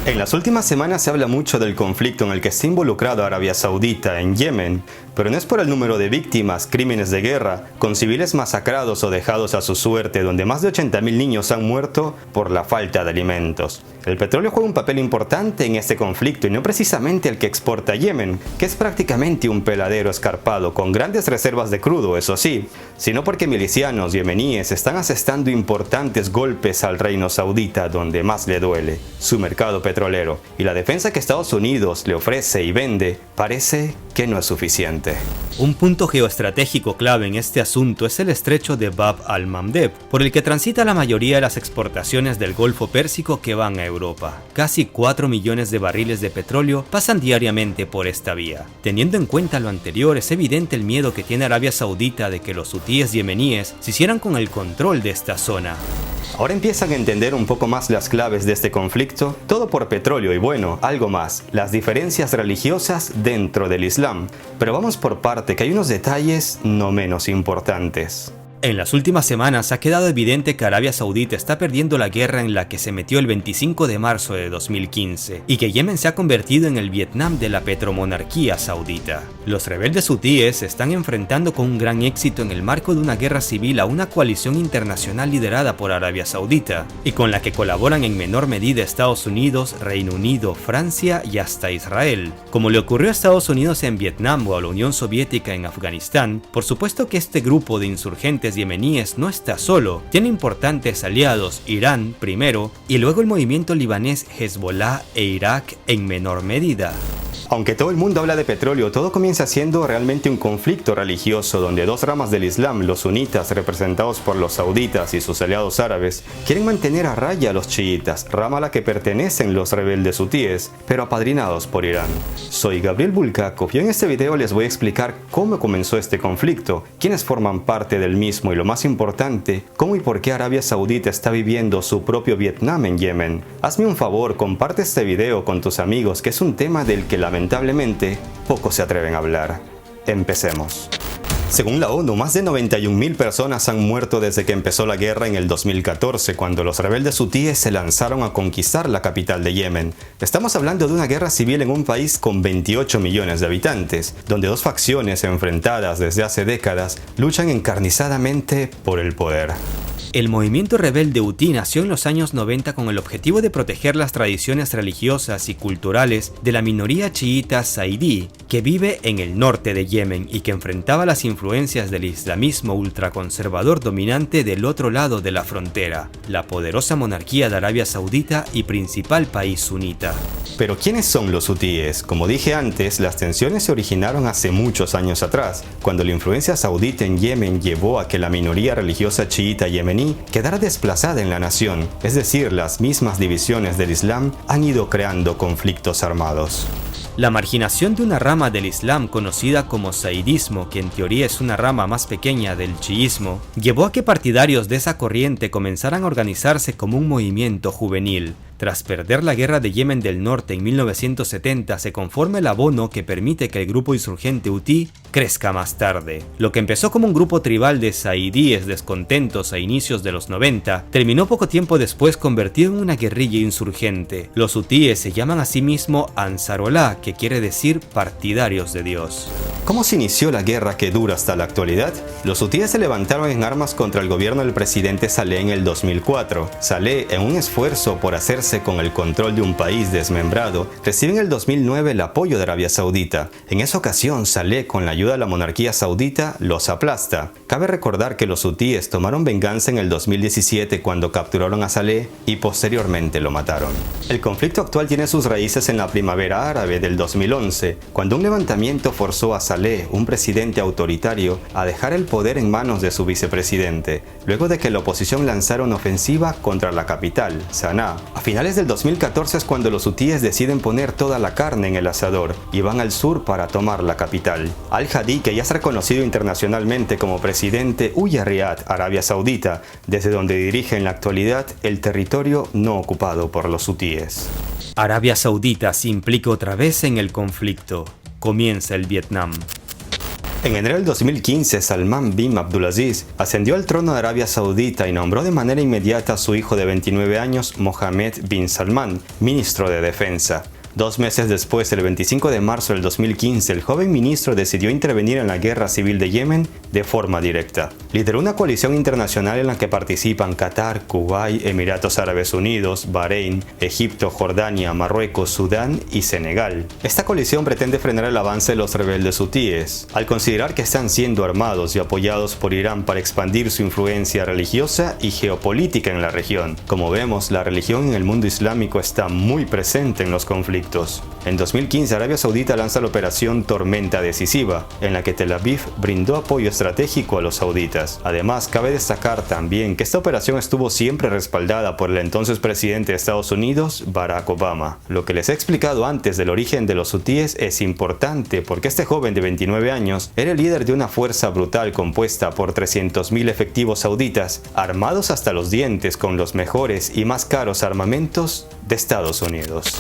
En las últimas semanas se habla mucho del conflicto en el que está involucrado Arabia Saudita en Yemen, pero no es por el número de víctimas, crímenes de guerra, con civiles masacrados o dejados a su suerte, donde más de 80.000 niños han muerto por la falta de alimentos. El petróleo juega un papel importante en este conflicto y no precisamente el que exporta Yemen, que es prácticamente un peladero escarpado con grandes reservas de crudo, eso sí, sino porque milicianos yemeníes están asestando importantes golpes al reino saudita donde más le duele, su mercado petrolero, y la defensa que Estados Unidos le ofrece y vende parece que no es suficiente. Un punto geoestratégico clave en este asunto es el estrecho de Bab al-Mandeb, por el que transita la mayoría de las exportaciones del Golfo Pérsico que van a Europa. Casi 4 millones de barriles de petróleo pasan diariamente por esta vía. Teniendo en cuenta lo anterior, es evidente el miedo que tiene Arabia Saudita de que los hutíes yemeníes se hicieran con el control de esta zona. Ahora empiezan a entender un poco más las claves de este conflicto, todo por petróleo y bueno, algo más, las diferencias religiosas dentro del Islam. Pero vamos por parte, que hay unos detalles no menos importantes. En las últimas semanas ha quedado evidente que Arabia Saudita está perdiendo la guerra en la que se metió el 25 de marzo de 2015 y que Yemen se ha convertido en el Vietnam de la petromonarquía saudita. Los rebeldes hutíes se están enfrentando con un gran éxito en el marco de una guerra civil a una coalición internacional liderada por Arabia Saudita y con la que colaboran en menor medida Estados Unidos, Reino Unido, Francia y hasta Israel. Como le ocurrió a Estados Unidos en Vietnam o a la Unión Soviética en Afganistán, por supuesto que este grupo de insurgentes yemeníes no está solo, tiene importantes aliados, Irán primero y luego el movimiento libanés Hezbollah e Irak en menor medida. Aunque todo el mundo habla de petróleo, todo comienza siendo realmente un conflicto religioso donde dos ramas del Islam, los sunitas representados por los sauditas y sus aliados árabes, quieren mantener a raya a los chiitas, rama a la que pertenecen los rebeldes hutíes, pero apadrinados por Irán. Soy Gabriel Bulgakov y en este video les voy a explicar cómo comenzó este conflicto, quiénes forman parte del mismo y lo más importante, cómo y por qué Arabia Saudita está viviendo su propio Vietnam en Yemen. Hazme un favor, comparte este video con tus amigos, que es un tema del que lamentablemente pocos se atreven a hablar. Empecemos. Según la ONU, más de 91.000 personas han muerto desde que empezó la guerra en el 2014, cuando los rebeldes hutíes se lanzaron a conquistar la capital de Yemen. Estamos hablando de una guerra civil en un país con 28 millones de habitantes, donde dos facciones enfrentadas desde hace décadas luchan encarnizadamente por el poder. El movimiento rebelde hutí nació en los años 90 con el objetivo de proteger las tradiciones religiosas y culturales de la minoría chiita zaidí, que vive en el norte de Yemen y que enfrentaba las influencias del islamismo ultraconservador dominante del otro lado de la frontera, la poderosa monarquía de Arabia Saudita y principal país sunita. Pero ¿quiénes son los hutíes? Como dije antes, las tensiones se originaron hace muchos años atrás, cuando la influencia saudita en Yemen llevó a que la minoría religiosa chiita yemení quedara desplazada en la nación, es decir, las mismas divisiones del Islam han ido creando conflictos armados. La marginación de una rama del Islam conocida como zaidismo, que en teoría es una rama más pequeña del chiismo, llevó a que partidarios de esa corriente comenzaran a organizarse como un movimiento juvenil. Tras perder la guerra de Yemen del Norte en 1970, se conforma el abono que permite que el grupo insurgente hutí crezca más tarde. Lo que empezó como un grupo tribal de zaidíes descontentos a inicios de los 90, terminó poco tiempo después convertido en una guerrilla insurgente. Los hutíes se llaman a sí mismos Ansarollah, que quiere decir partidarios de Dios. ¿Cómo se inició la guerra que dura hasta la actualidad? Los hutíes se levantaron en armas contra el gobierno del presidente Saleh en el 2004. Saleh, en un esfuerzo por hacerse con el control de un país desmembrado, recibe en el 2009 el apoyo de Arabia Saudita. En esa ocasión, Saleh, con la ayuda de la monarquía saudita, los aplasta. Cabe recordar que los hutíes tomaron venganza en el 2017 cuando capturaron a Saleh y posteriormente lo mataron. El conflicto actual tiene sus raíces en la primavera árabe del 2011, cuando un levantamiento forzó a Saleh, un presidente autoritario, a dejar el poder en manos de su vicepresidente, luego de que la oposición lanzara una ofensiva contra la capital, Sanaa. A finales del 2014 es cuando los hutíes deciden poner toda la carne en el asador y van al sur para tomar la capital. Al-Hadi, que ya es reconocido internacionalmente como presidente, huye a Riad, Arabia Saudita, desde donde dirige en la actualidad el territorio no ocupado por los hutíes. Arabia Saudita se implica otra vez en el conflicto. Comienza el Vietnam. En enero del 2015, Salman bin Abdulaziz ascendió al trono de Arabia Saudita y nombró de manera inmediata a su hijo de 29 años, Mohammed bin Salman, ministro de Defensa. 2 meses después, el 25 de marzo del 2015, el joven ministro decidió intervenir en la guerra civil de Yemen de forma directa. Lideró una coalición internacional en la que participan Qatar, Kuwait, Emiratos Árabes Unidos, Bahrein, Egipto, Jordania, Marruecos, Sudán y Senegal. Esta coalición pretende frenar el avance de los rebeldes hutíes, al considerar que están siendo armados y apoyados por Irán para expandir su influencia religiosa y geopolítica en la región. Como vemos, la religión en el mundo islámico está muy presente en los conflictos. En 2015, Arabia Saudita lanza la operación Tormenta Decisiva, en la que Tel Aviv brindó apoyo estratégico a los sauditas. Además, cabe destacar también que esta operación estuvo siempre respaldada por el entonces presidente de Estados Unidos, Barack Obama. Lo que les he explicado antes del origen de los hutíes es importante porque este joven de 29 años era el líder de una fuerza brutal compuesta por 300.000 efectivos sauditas, armados hasta los dientes con los mejores y más caros armamentos de Estados Unidos.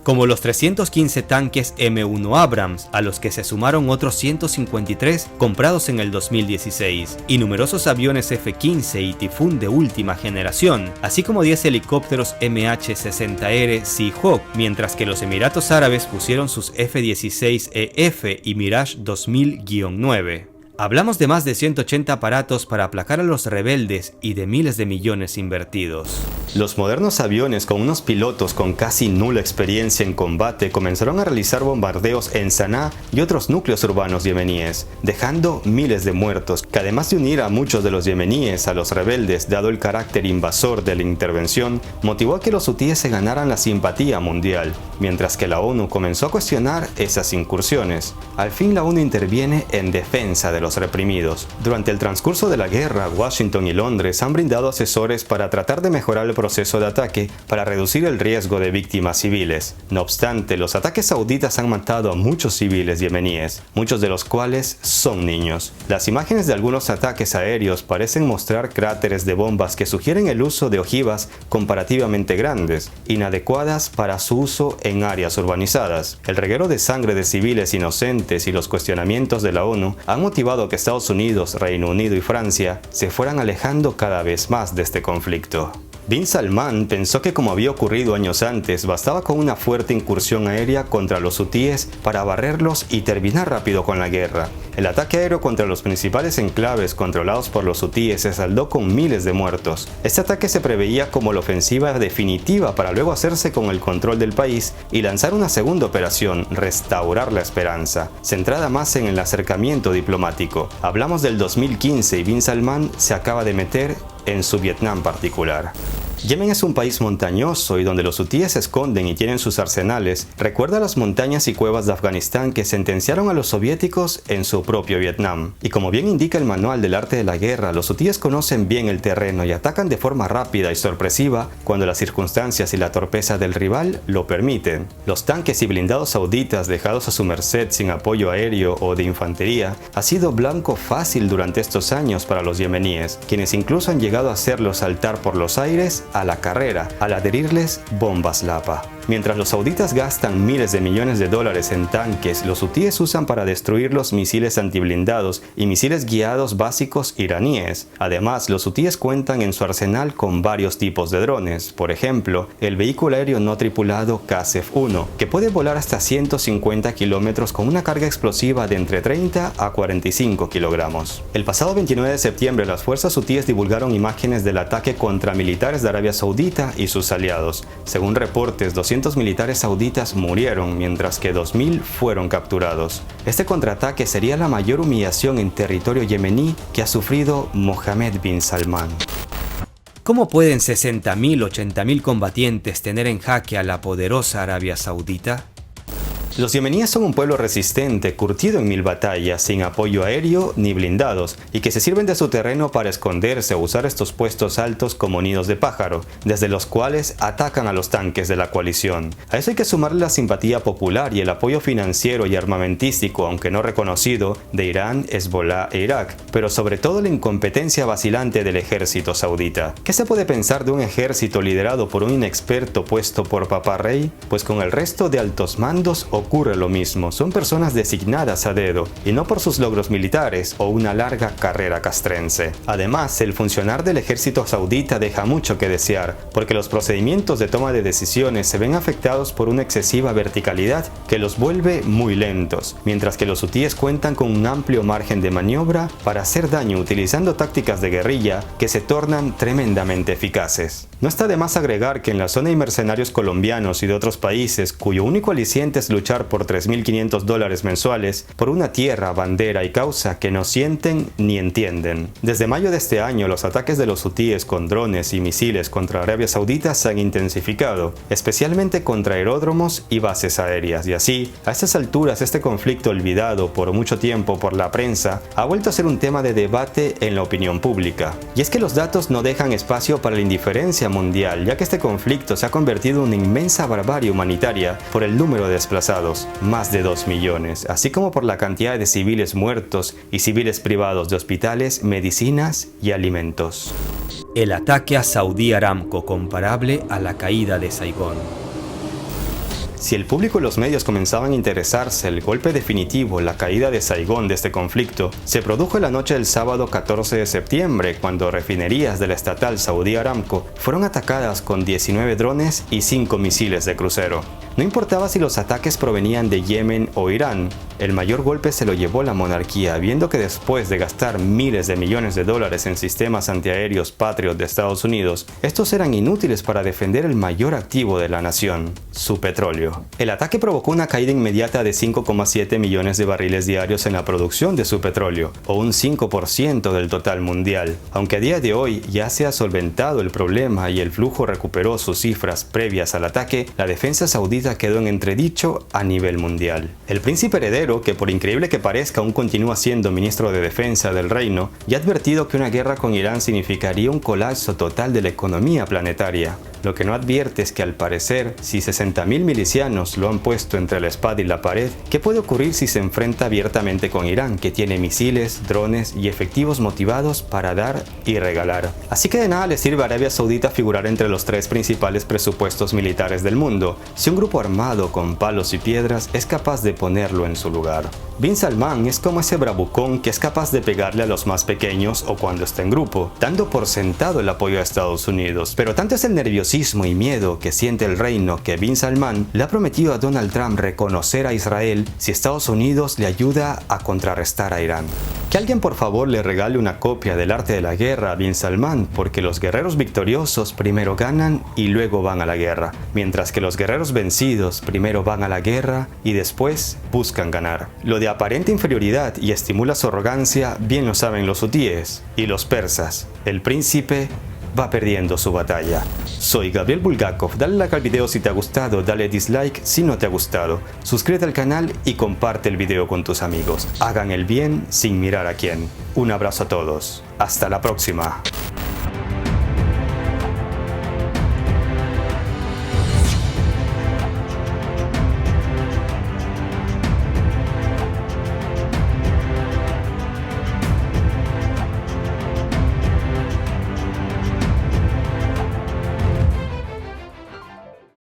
Como los 315 tanques M1 Abrams, a los que se sumaron otros 153 comprados en el 2016, y numerosos aviones F-15 y Typhoon de última generación, así como 10 helicópteros MH-60R Seahawk, mientras que los Emiratos Árabes pusieron sus F-16EF y Mirage 2000-9. Hablamos de más de 180 aparatos para aplacar a los rebeldes y de miles de millones invertidos. Los modernos aviones con unos pilotos con casi nula experiencia en combate comenzaron a realizar bombardeos en Saná y otros núcleos urbanos yemeníes, dejando miles de muertos, que además de unir a muchos de los yemeníes a los rebeldes, dado el carácter invasor de la intervención, motivó a que los hutíes se ganaran la simpatía mundial, mientras que la ONU comenzó a cuestionar esas incursiones. Al fin la ONU interviene en defensa de los reprimidos. Durante el transcurso de la guerra, Washington y Londres han brindado asesores para tratar de mejorar el proceso de ataque para reducir el riesgo de víctimas civiles. No obstante, los ataques sauditas han matado a muchos civiles yemeníes, muchos de los cuales son niños. Las imágenes de algunos ataques aéreos parecen mostrar cráteres de bombas que sugieren el uso de ojivas comparativamente grandes, inadecuadas para su uso en áreas urbanizadas. El reguero de sangre de civiles inocentes y los cuestionamientos de la ONU han motivado que Estados Unidos, Reino Unido y Francia se fueran alejando cada vez más de este conflicto. Bin Salman pensó que, como había ocurrido años antes, bastaba con una fuerte incursión aérea contra los hutíes para barrerlos y terminar rápido con la guerra. El ataque aéreo contra los principales enclaves controlados por los hutíes se saldó con miles de muertos. Este ataque se preveía como la ofensiva definitiva para luego hacerse con el control del país y lanzar una segunda operación, Restaurar la Esperanza, centrada más en el acercamiento diplomático. Hablamos del 2015 y Bin Salman se acaba de meter en su Vietnam particular. Yemen es un país montañoso y donde los hutíes se esconden y tienen sus arsenales. Recuerda las montañas y cuevas de Afganistán que sentenciaron a los soviéticos en su propio Vietnam. Y como bien indica el manual del arte de la guerra, los hutíes conocen bien el terreno y atacan de forma rápida y sorpresiva cuando las circunstancias y la torpeza del rival lo permiten. Los tanques y blindados sauditas dejados a su merced sin apoyo aéreo o de infantería ha sido blanco fácil durante estos años para los yemeníes, quienes incluso han llegado a hacerlos saltar por los aires a la carrera al adherirles bombas Lapa. Mientras los sauditas gastan miles de millones de dólares en tanques, los hutíes usan para destruirlos misiles antiblindados y misiles guiados básicos iraníes. Además, los hutíes cuentan en su arsenal con varios tipos de drones. Por ejemplo, el vehículo aéreo no tripulado Qasef-1, que puede volar hasta 150 kilómetros con una carga explosiva de entre 30 a 45 kilogramos. El pasado 29 de septiembre, las fuerzas hutíes divulgaron imágenes del ataque contra militares de Arabia Saudita y sus aliados. Según reportes, 200 militares sauditas murieron, mientras que 2.000 fueron capturados. Este contraataque sería la mayor humillación en territorio yemení que ha sufrido Mohammed bin Salman. ¿Cómo pueden 60.000 o 80.000 combatientes tener en jaque a la poderosa Arabia Saudita? Los yemeníes son un pueblo resistente, curtido en 1000 batallas, sin apoyo aéreo ni blindados, y que se sirven de su terreno para esconderse o usar estos puestos altos como nidos de pájaro, desde los cuales atacan a los tanques de la coalición. A eso hay que sumarle la simpatía popular y el apoyo financiero y armamentístico, aunque no reconocido, de Irán, Hezbollah e Irak, pero sobre todo la incompetencia vacilante del ejército saudita. ¿Qué se puede pensar de un ejército liderado por un inexperto puesto por Papá Rey? Pues con el resto de altos mandos o ocurre lo mismo, son personas designadas a dedo, y no por sus logros militares o una larga carrera castrense. Además, el funcionar del ejército saudita deja mucho que desear, porque los procedimientos de toma de decisiones se ven afectados por una excesiva verticalidad que los vuelve muy lentos, mientras que los hutíes cuentan con un amplio margen de maniobra para hacer daño utilizando tácticas de guerrilla que se tornan tremendamente eficaces. No está de más agregar que en la zona hay mercenarios colombianos y de otros países cuyo único aliciente es luchar por $3.500 mensuales por una tierra, bandera y causa que no sienten ni entienden. Desde mayo de este año, los ataques de los hutíes con drones y misiles contra Arabia Saudita se han intensificado, especialmente contra aeródromos y bases aéreas, y así, a estas alturas, este conflicto olvidado por mucho tiempo por la prensa ha vuelto a ser un tema de debate en la opinión pública. Y es que los datos no dejan espacio para la indiferencia mundial, ya que este conflicto se ha convertido en una inmensa barbarie humanitaria por el número de desplazados, más de 2 millones, así como por la cantidad de civiles muertos y civiles privados de hospitales, medicinas y alimentos. El ataque a Saudi Aramco comparable a la caída de Saigón. Si el público y los medios comenzaban a interesarse, el golpe definitivo, la caída de Saigón de este conflicto, se produjo en la noche del sábado 14 de septiembre, cuando refinerías de la estatal Saudi Aramco fueron atacadas con 19 drones y 5 misiles de crucero. No importaba si los ataques provenían de Yemen o Irán, el mayor golpe se lo llevó la monarquía, viendo que después de gastar miles de millones de dólares en sistemas antiaéreos Patriot de Estados Unidos, estos eran inútiles para defender el mayor activo de la nación, su petróleo. El ataque provocó una caída inmediata de 5,7 millones de barriles diarios en la producción de su petróleo, o un 5% del total mundial. Aunque a día de hoy ya se ha solventado el problema y el flujo recuperó sus cifras previas al ataque, la defensa saudita quedó en entredicho a nivel mundial. El príncipe heredero, que por increíble que parezca aún continúa siendo ministro de defensa del reino, ya ha advertido que una guerra con Irán significaría un colapso total de la economía planetaria. Lo que no advierte es que al parecer, si 60.000 milicianos lo han puesto entre la espada y la pared, ¿qué puede ocurrir si se enfrenta abiertamente con Irán, que tiene misiles, drones y efectivos motivados para dar y regalar? Así que de nada le sirve a Arabia Saudita figurar entre los 3 principales presupuestos militares del mundo, si un grupo armado con palos y piedras es capaz de ponerlo en su lugar. Bin Salman es como ese bravucón que es capaz de pegarle a los más pequeños o cuando está en grupo, dando por sentado el apoyo a Estados Unidos. Pero tanto es el nerviosismo y miedo que siente el reino que Bin Salman le ha prometido a Donald Trump reconocer a Israel si Estados Unidos le ayuda a contrarrestar a Irán. Que alguien por favor le regale una copia del arte de la guerra a Bin Salman, porque los guerreros victoriosos primero ganan y luego van a la guerra, mientras que los guerreros vencidos primero van a la guerra y después buscan ganar. Lo de aparente inferioridad y estimula su arrogancia bien lo saben los hutíes y los persas. El príncipe va perdiendo su batalla. Soy Gabriel Bulgakov, dale like al video si te ha gustado, dale dislike si no te ha gustado, suscríbete al canal y comparte el video con tus amigos. Hagan el bien sin mirar a quién. Un abrazo a todos. Hasta la próxima.